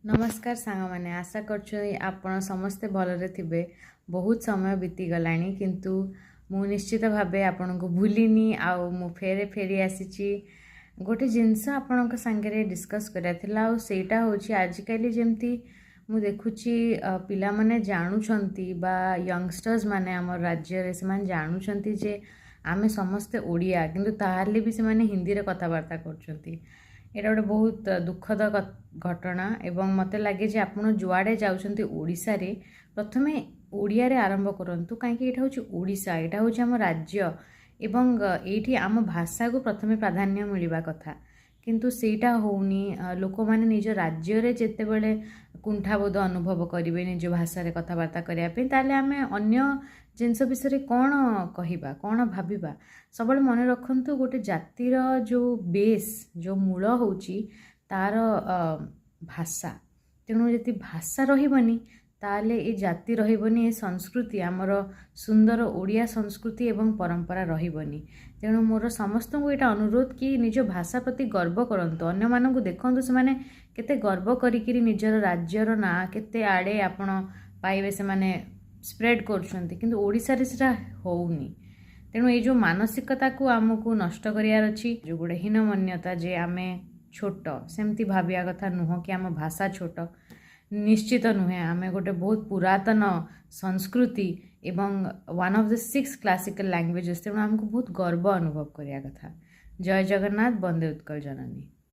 नमस्कार सांग मैंने आशा कर समस्ते भलरे थे। बहुत समय बीती गलानी किंतु मु निश्चित भावे आपण को भूलिनी आउ मु फेरे फेरी आसी गोटे जिनस आपण सांगे डिस्कस कराला सेटा हूँ आजिकल जमती मु देखुची पिला माने जानूछंती बा यंगस्टर्स माने आम राज्य से जानूछंती जे आमे समस्ते ओडिया किंतु ताहाले भी से माने हिंदी रे कथबार्ता करछंती। एटा गोटे बहुत दुखद घटना एवं मते लगे जे आपण जुआड़े जाउछंती ओडिसा रे प्रथमे ओडिया रे आरंभ करंतु काहेकि एटा होची ओडिसा एटा होची हम राज्य एवं एठी आम भाषा को प्रथमे प्राधान्य मिलवा कथा किंतु सेटा होउनी लोक माने निज राज्य रे जेते बेले कुंठाबोध अनुभव करिवे निज भाषा रे कथबार्ता करिया पे ताले आमे अन्य जिनस विषय कौन कहिबा कौन भाबिबा सब मन रखंतु गोटे जातिर जो बेस जो मूल होची तार भाषा तेणु जति भाषा रहिबनी ताले ए जाति रहिबनी ए संस्कृति आमर सुंदर ओडिया संस्कृति एवं परंपरा रहिबनी। तेणु मोर समस्त को एटा अनुरोध कि निज भाषा प्रति गर्व करंतु अन्य मानकु देखंतु से माने केते गर्व करिकिरी निजर राज्यर ना केते आड़े आपण पाइबे से माने स्प्रेड करछंती किंतु ओडिसा रे सेटा होउनी। तेणु ये जो मानसिकता को आमको नष्ट करियार अछि जो गोटे हीनमान्यता जे आमे छोट सेमती भाबिया कथा नुह कि आम भाषा छोट निश्चित नुहे आमे गोटे बहुत पुरातन संस्कृति एवं one of the 6 classical languages तेणु आमको बहुत गर्व अनुभव करिया कथा। जय जगन्नाथ, वंदे उत्कल जननी।